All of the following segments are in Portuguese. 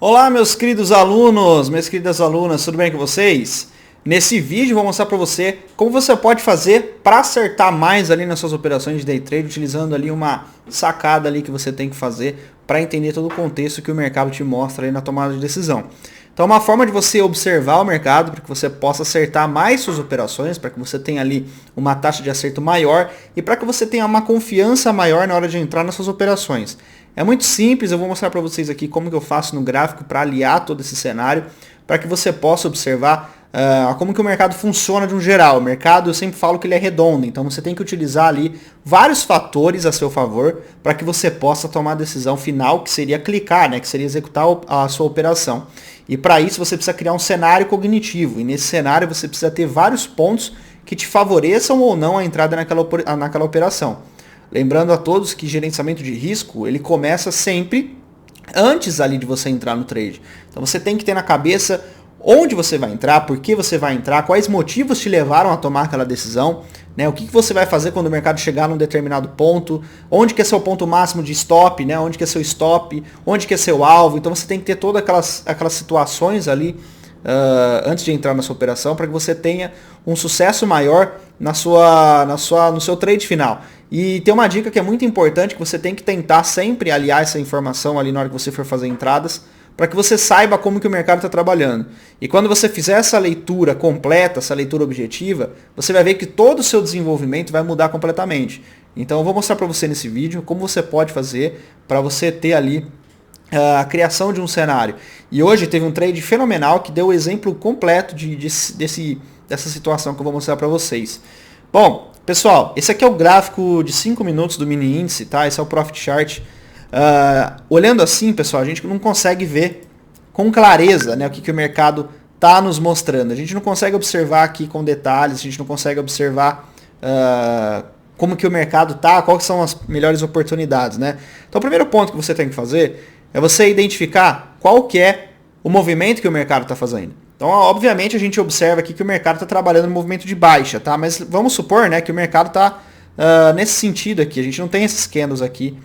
Olá, meus queridos alunos, minhas queridas alunas, tudo bem com vocês? Nesse vídeo eu vou mostrar para você como você pode fazer para acertar mais ali nas suas operações de day trade, utilizando ali uma sacada ali que você tem que fazer para entender todo o contexto que o mercado te mostra ali na tomada de decisão. Então, uma forma de você observar o mercado para que você possa acertar mais suas operações, para que você tenha ali uma taxa de acerto maior e para que você tenha uma confiança maior na hora de entrar nas suas operações. É muito simples, eu vou mostrar para vocês aqui como que eu faço no gráfico para aliar todo esse cenário, para que você possa observar como que o mercado funciona de um geral. O mercado, eu sempre falo que ele é redondo, então você tem que utilizar ali vários fatores a seu favor para que você possa tomar a decisão final, que seria clicar, né, que seria executar a sua operação. E para isso você precisa criar um cenário cognitivo, e nesse cenário você precisa ter vários pontos que te favoreçam ou não a entrada naquela operação. Lembrando a todos que gerenciamento de risco, ele começa sempre antes ali de você entrar no trade. Então você tem que ter na cabeça onde você vai entrar, por que você vai entrar, quais motivos te levaram a tomar aquela decisão, né? O que você vai fazer quando o mercado chegar num determinado ponto, onde que é seu ponto máximo de stop, né? Onde que é seu stop, onde que é seu alvo. Então você tem que ter todas aquelas situações ali antes de entrar na sua operação para que você tenha um sucesso maior no seu trade final. E tem uma dica que é muito importante, que você tem que tentar sempre aliar essa informação ali na hora que você for fazer entradas, para que você saiba como que o mercado está trabalhando. E quando você fizer essa leitura completa, essa leitura objetiva, você vai ver que todo o seu desenvolvimento vai mudar completamente. Então eu vou mostrar para você nesse vídeo como você pode fazer para você ter ali a criação de um cenário. E hoje teve um trade fenomenal que deu o exemplo completo dessa situação que eu vou mostrar para vocês. Bom, pessoal, esse aqui é o gráfico de 5 minutos do mini índice, tá? Esse é o Profit Chart. Olhando assim, pessoal, a gente não consegue ver com clareza, né, o que o mercado está nos mostrando. A gente não consegue observar aqui com detalhes, a gente não consegue observar como que o mercado está, quais são as melhores oportunidades, né? Então o primeiro ponto que você tem que fazer é você identificar qual que é o movimento que o mercado está fazendo. Então, obviamente, a gente observa aqui que o mercado está trabalhando no movimento de baixa, tá? Mas vamos supor, né, que o mercado está nesse sentido aqui. A gente não tem esses candles aqui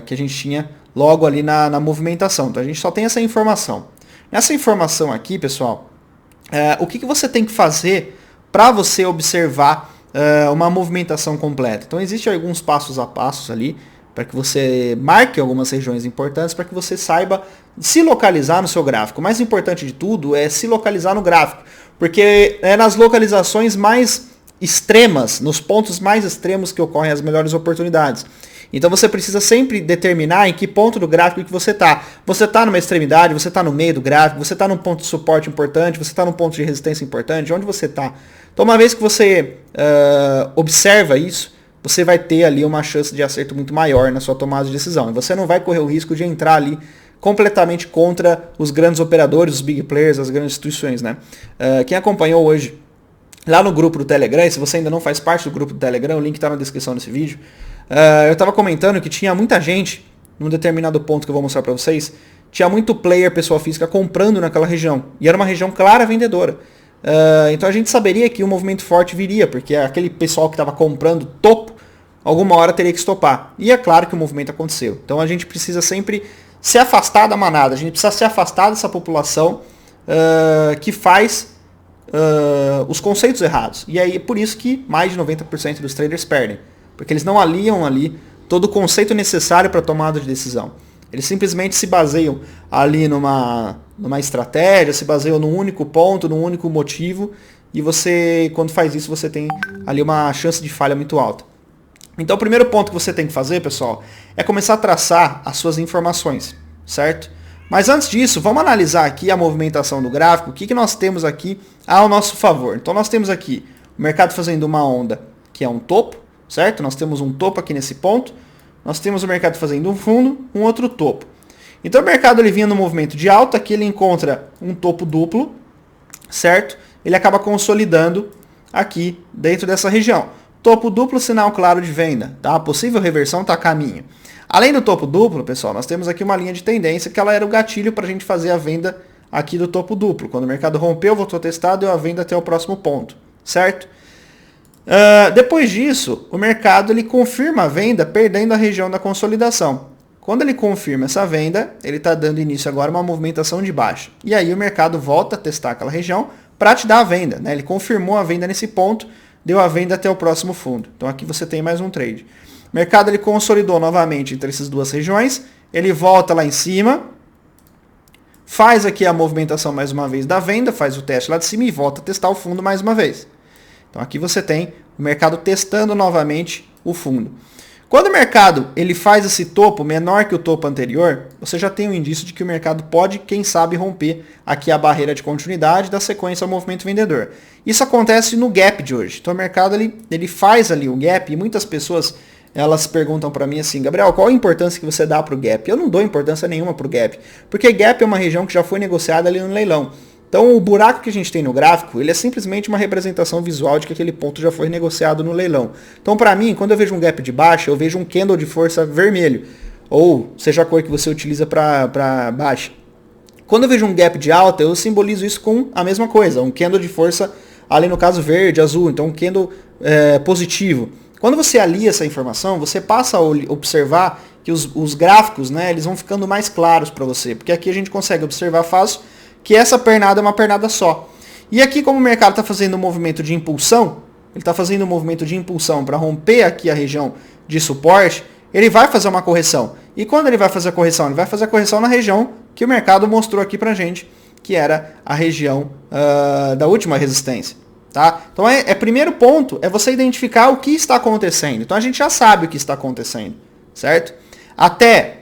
que a gente tinha logo ali na movimentação. Então, a gente só tem essa informação. Nessa informação aqui, pessoal, o que você tem que fazer para você observar uma movimentação completa? Então, existem alguns passos a passos ali, para que você marque algumas regiões importantes, para que você saiba se localizar no seu gráfico. O mais importante de tudo é se localizar no gráfico, porque é nas localizações mais extremas, nos pontos mais extremos que ocorrem as melhores oportunidades. Então você precisa sempre determinar em que ponto do gráfico que você está. Você está numa extremidade, você está no meio do gráfico, você está num ponto de suporte importante, você está num ponto de resistência importante, onde você está. Então uma vez que você observa isso, você vai ter ali uma chance de acerto muito maior na sua tomada de decisão. E você não vai correr o risco de entrar ali completamente contra os grandes operadores, os big players, as grandes instituições, né? Quem acompanhou hoje lá no grupo do Telegram, e se você ainda não faz parte do grupo do Telegram, o link está na descrição desse vídeo, eu estava comentando que tinha muita gente, num determinado ponto que eu vou mostrar para vocês, tinha muito player, pessoa física, comprando naquela região. E era uma região clara vendedora. Então a gente saberia que um movimento forte viria, porque aquele pessoal que estava comprando topo, alguma hora teria que estopar. E é claro que o movimento aconteceu. Então a gente precisa sempre se afastar da manada, a gente precisa se afastar dessa população que faz os conceitos errados. E aí é por isso que mais de 90% dos traders perdem, porque eles não aliam ali todo o conceito necessário para a tomada de decisão. Eles simplesmente se baseiam ali numa estratégia, se baseiam num único ponto, num único motivo, e você, quando faz isso, você tem ali uma chance de falha muito alta. Então o primeiro ponto que você tem que fazer, pessoal, é começar a traçar as suas informações, certo? Mas antes disso, vamos analisar aqui a movimentação do gráfico, o que nós temos aqui ao nosso favor. Então nós temos aqui o mercado fazendo uma onda que é um topo, certo? Nós temos um topo aqui nesse ponto. Nós temos o mercado fazendo um fundo, um outro topo. Então o mercado ele vinha no movimento de alta, aqui ele encontra um topo duplo, certo? Ele acaba consolidando aqui dentro dessa região. Topo duplo, sinal claro de venda, tá? A possível reversão está a caminho. Além do topo duplo, pessoal, nós temos aqui uma linha de tendência que ela era o gatilho para a gente fazer a venda aqui do topo duplo. Quando o mercado rompeu, voltou a testar, deu a venda até o próximo ponto, certo? Depois disso, o mercado ele confirma a venda perdendo a região da consolidação. Quando ele confirma essa venda, ele está dando início agora a uma movimentação de baixa. E aí o mercado volta a testar aquela região para te dar a venda, né? Ele confirmou a venda nesse ponto, deu a venda até o próximo fundo. Então aqui você tem mais um trade. O mercado ele consolidou novamente entre essas duas regiões, ele volta lá em cima, faz aqui a movimentação mais uma vez da venda, faz o teste lá de cima e volta a testar o fundo mais uma vez. Então aqui você tem o mercado testando novamente o fundo. Quando o mercado ele faz esse topo menor que o topo anterior, você já tem um indício de que o mercado pode, quem sabe, romper aqui a barreira de continuidade da sequência ao movimento vendedor. Isso acontece no gap de hoje. Então o mercado ele faz ali o gap e muitas pessoas elas perguntam para mim assim, Gabriel, qual a importância que você dá para o gap? Eu não dou importância nenhuma para o gap, porque gap é uma região que já foi negociada ali no leilão. Então o buraco que a gente tem no gráfico, ele é simplesmente uma representação visual de que aquele ponto já foi negociado no leilão. Então para mim, quando eu vejo um gap de baixa, eu vejo um candle de força vermelho, ou seja a cor que você utiliza para baixa. Quando eu vejo um gap de alta, eu simbolizo isso com a mesma coisa, um candle de força, ali no caso verde, azul, então um candle positivo. Quando você alia essa informação, você passa a observar que os gráficos, né, eles vão ficando mais claros para você, porque aqui a gente consegue observar fácil que essa pernada é uma pernada só. E aqui, como o mercado está fazendo um movimento de impulsão, ele está fazendo um movimento de impulsão para romper aqui a região de suporte, ele vai fazer uma correção. E quando ele vai fazer a correção? Ele vai fazer a correção na região que o mercado mostrou aqui para gente, que era a região da última resistência. Tá? Então, primeiro ponto é você identificar o que está acontecendo. Então, a gente já sabe o que está acontecendo, certo? Até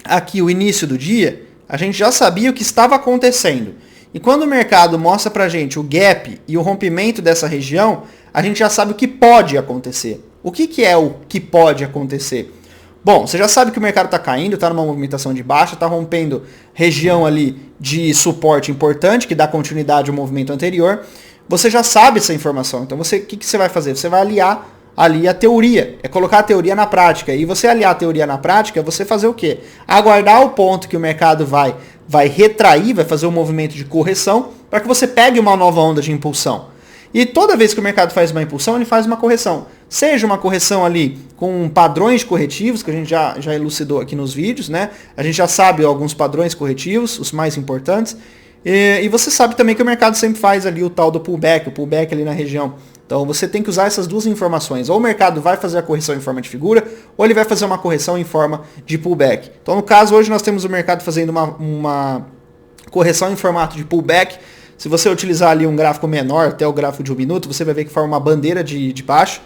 aqui o início do dia, a gente já sabia o que estava acontecendo. E quando o mercado mostra pra gente o gap e o rompimento dessa região, a gente já sabe o que pode acontecer. O que é o que pode acontecer? Bom, você já sabe que o mercado está caindo, está numa movimentação de baixa, está rompendo região ali de suporte importante, que dá continuidade ao movimento anterior. Você já sabe essa informação. Então, o que você vai fazer? Você vai aliar ali a teoria, é colocar a teoria na prática. E você aliar a teoria na prática, é você fazer o quê? Aguardar o ponto que o mercado vai retrair, vai fazer um movimento de correção, para que você pegue uma nova onda de impulsão. E toda vez que o mercado faz uma impulsão, ele faz uma correção. Seja uma correção ali com padrões corretivos, que a gente já elucidou aqui nos vídeos, né? A gente já sabe alguns padrões corretivos, os mais importantes. E você sabe também que o mercado sempre faz ali o tal do pullback, o pullback ali na região. Então você tem que usar essas duas informações. Ou o mercado vai fazer a correção em forma de figura, ou ele vai fazer uma correção em forma de pullback. Então no caso hoje nós temos o mercado fazendo uma correção em formato de pullback. Se você utilizar ali um gráfico menor, até o gráfico de 1 minuto, você vai ver que forma uma bandeira de baixo.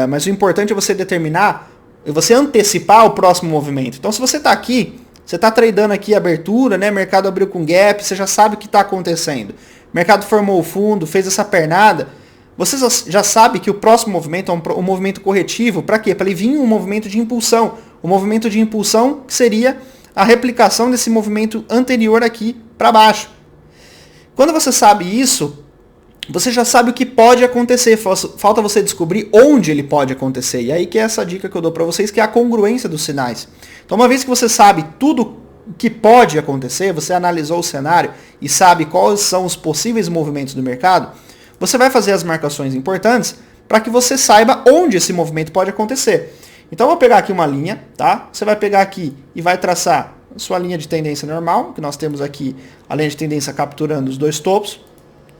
Mas o importante é você determinar, você antecipar o próximo movimento. Então se você está aqui, você está tradando aqui a abertura, né? O mercado abriu com gap, você já sabe o que está acontecendo. O mercado formou o fundo, fez essa pernada. Você já sabe que o próximo movimento é um movimento corretivo. Para quê? Para ele vir um movimento de impulsão. O movimento de impulsão seria a replicação desse movimento anterior aqui para baixo. Quando você sabe isso, você já sabe o que pode acontecer. Falta você descobrir onde ele pode acontecer. E aí que é essa dica que eu dou para vocês, que é a congruência dos sinais. Então, uma vez que você sabe tudo o que pode acontecer, você analisou o cenário e sabe quais são os possíveis movimentos do mercado, você vai fazer as marcações importantes para que você saiba onde esse movimento pode acontecer. Então eu vou pegar aqui uma linha, tá? Você vai pegar aqui e vai traçar a sua linha de tendência normal, que nós temos aqui a linha de tendência capturando os dois topos,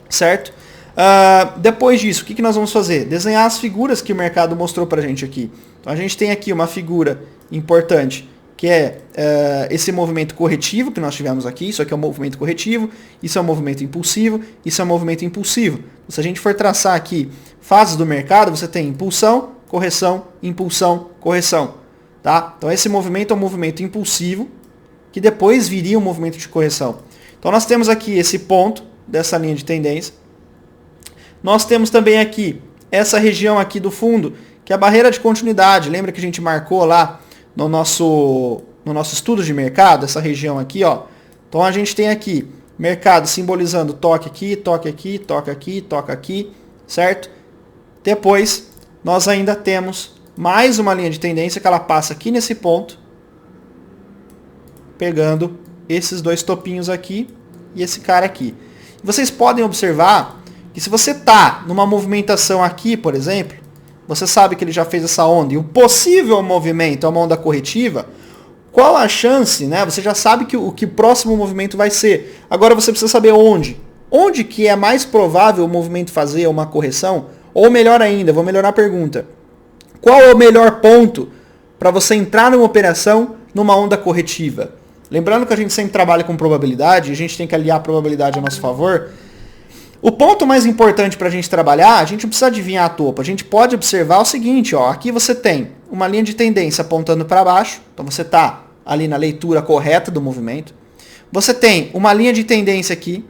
certo? Depois disso, o que nós vamos fazer? Desenhar as figuras que o mercado mostrou para a gente aqui. Então a gente tem aqui uma figura importante, que é esse movimento corretivo que nós tivemos aqui. Isso aqui é um movimento corretivo, isso é um movimento impulsivo, isso é um movimento impulsivo. Se a gente for traçar aqui fases do mercado, você tem impulsão, correção, impulsão, correção. Tá? Então esse movimento é um movimento impulsivo, que depois viria um movimento de correção. Então nós temos aqui esse ponto dessa linha de tendência. Nós temos também aqui essa região aqui do fundo, que é a barreira de continuidade. Lembra que a gente marcou lá no nosso estudo de mercado, essa região aqui, ó. Então a gente tem aqui mercado simbolizando toque aqui, toque aqui, toque aqui, toque aqui, certo? Depois nós ainda temos mais uma linha de tendência que ela passa aqui nesse ponto, pegando esses dois topinhos aqui e esse cara aqui. Vocês podem observar que se você tá numa movimentação aqui, por exemplo, você sabe que ele já fez essa onda, e o possível movimento é uma onda corretiva. qual a chance, né? Você já sabe que o próximo movimento vai ser. Agora você precisa saber onde. Onde que é mais provável o movimento fazer uma correção? Ou melhor ainda, vou melhorar a pergunta. Qual é o melhor ponto para você entrar numa operação numa onda corretiva? Lembrando que a gente sempre trabalha com probabilidade, a gente tem que aliar a probabilidade a nosso favor. O ponto mais importante para a gente trabalhar, a gente não precisa adivinhar a topo, a gente pode observar o seguinte, ó, aqui você tem uma linha de tendência apontando para baixo, então você está ali na leitura correta do movimento. Você tem uma linha de tendência aqui,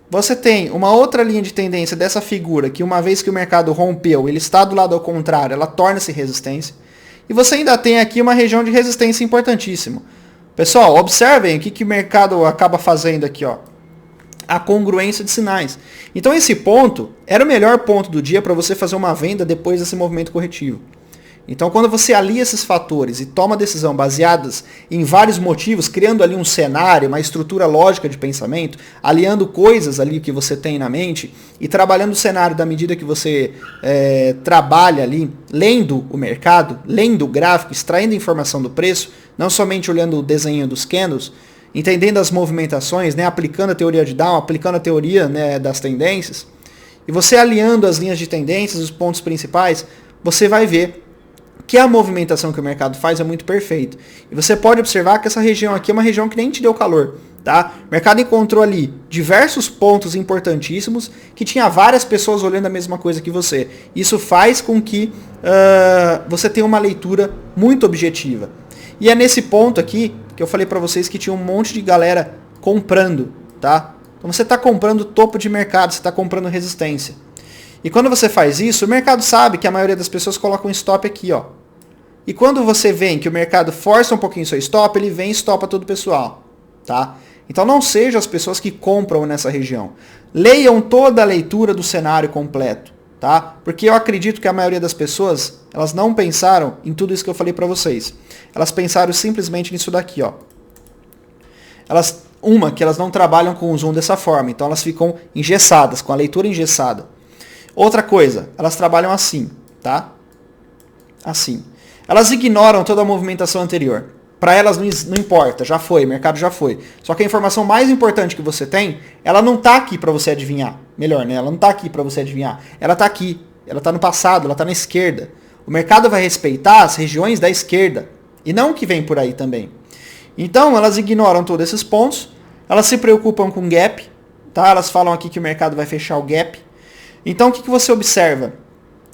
você tem uma outra linha de tendência dessa figura, que uma vez que o mercado rompeu, ele está do lado ao contrário, ela torna-se resistência. E você ainda tem aqui uma região de resistência importantíssima. Pessoal, observem o que o mercado acaba fazendo aqui, ó. A congruência de sinais. Então esse ponto era o melhor ponto do dia para você fazer uma venda depois desse movimento corretivo. Então quando você alia esses fatores e toma decisão baseadas em vários motivos, criando ali um cenário, uma estrutura lógica de pensamento, aliando coisas ali que você tem na mente e trabalhando o cenário da medida que você trabalha ali, lendo o mercado, lendo o gráfico, extraindo informação do preço, não somente olhando o desenho dos candles, entendendo as movimentações, né, aplicando a teoria de Down, aplicando a teoria, né, das tendências, e você alinhando as linhas de tendências, os pontos principais, você vai ver que a movimentação que o mercado faz é muito perfeita. E você pode observar que essa região aqui é uma região que nem te deu calor. Tá? O mercado encontrou ali diversos pontos importantíssimos que tinha várias pessoas olhando a mesma coisa que você. Isso faz com que você tenha uma leitura muito objetiva. E é nesse ponto aqui que eu falei para vocês que tinha um monte de galera comprando, tá? Então você está comprando topo de mercado, você está comprando resistência. E quando você faz isso, o mercado sabe que a maioria das pessoas coloca um stop aqui, ó. E quando você vê que o mercado força um pouquinho seu stop, ele vem e estopa todo o pessoal, tá? Então não sejam as pessoas que compram nessa região. Leiam toda a leitura do cenário completo, tá? Porque eu acredito que a maioria das pessoas, elas não pensaram em tudo isso que eu falei para vocês. Elas pensaram simplesmente nisso daqui, ó. Que elas não trabalham com o zoom dessa forma, então elas ficam engessadas, com a leitura engessada. Outra coisa, elas trabalham assim, tá? Assim. Elas ignoram toda a movimentação anterior. Para elas não importa, já foi, o mercado já foi. Só que a informação mais importante que você tem, ela não tá aqui para você adivinhar. Melhor, né? Ela não tá aqui para você adivinhar. Ela tá aqui. Ela tá no passado, ela tá na esquerda. O mercado vai respeitar as regiões da esquerda. E não o que vem por aí também. Então, elas ignoram todos esses pontos. Elas se preocupam com gap. Tá? Elas falam aqui que o mercado vai fechar o gap. Então, o que você observa?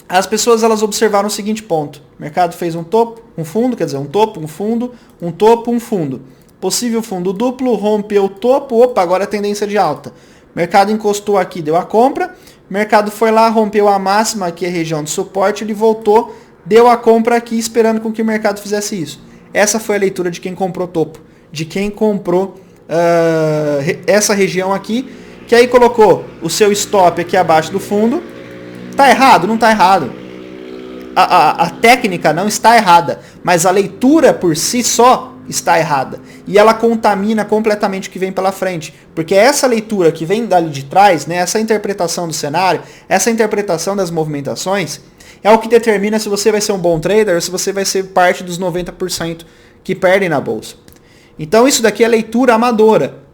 As pessoas elas observaram o seguinte ponto. O mercado fez um topo, um fundo, quer dizer, um topo, um fundo, um topo, um fundo. Possível fundo duplo, rompeu o topo, opa, agora é tendência de alta. O mercado encostou aqui, deu a compra. O mercado foi lá, rompeu a máxima, aqui é a região de suporte, ele voltou, deu a compra aqui, esperando com que o mercado fizesse isso. Essa foi a leitura de quem comprou topo, de quem comprou essa região aqui, que aí colocou o seu stop aqui abaixo do fundo. Tá errado? Não tá errado. A técnica não está errada, mas a leitura por si só está errada. E ela contamina completamente o que vem pela frente. Porque essa leitura que vem dali de trás, né, essa interpretação do cenário, essa interpretação das movimentações, é o que determina se você vai ser um bom trader ou se você vai ser parte dos 90% que perdem na bolsa. Então isso daqui é leitura amadora.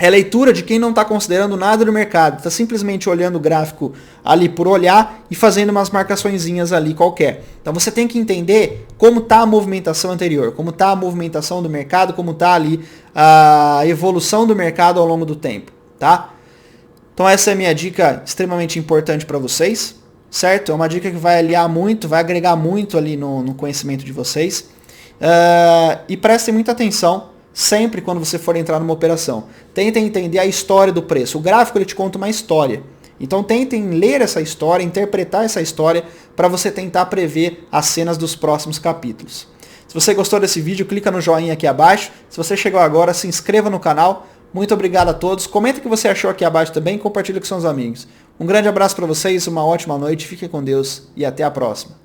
É leitura de quem não está considerando nada do mercado. Está simplesmente olhando o gráfico ali por olhar e fazendo umas marcaçõezinhas ali qualquer. Então você tem que entender como está a movimentação anterior, como está a movimentação do mercado, como está ali a evolução do mercado ao longo do tempo. Tá? Então essa é a minha dica extremamente importante para vocês. Certo? É uma dica que vai aliar muito, vai agregar muito ali no conhecimento de vocês. E prestem muita atenção sempre quando você for entrar numa operação. Tentem entender a história do preço. O gráfico ele te conta uma história. Então tentem ler essa história, interpretar essa história para você tentar prever as cenas dos próximos capítulos. Se você gostou desse vídeo, clica no joinha aqui abaixo. Se você chegou agora, se inscreva no canal. Muito obrigado a todos. Comenta o que você achou aqui abaixo também e compartilha com seus amigos. Um grande abraço para vocês, uma ótima noite, fiquem com Deus e até a próxima.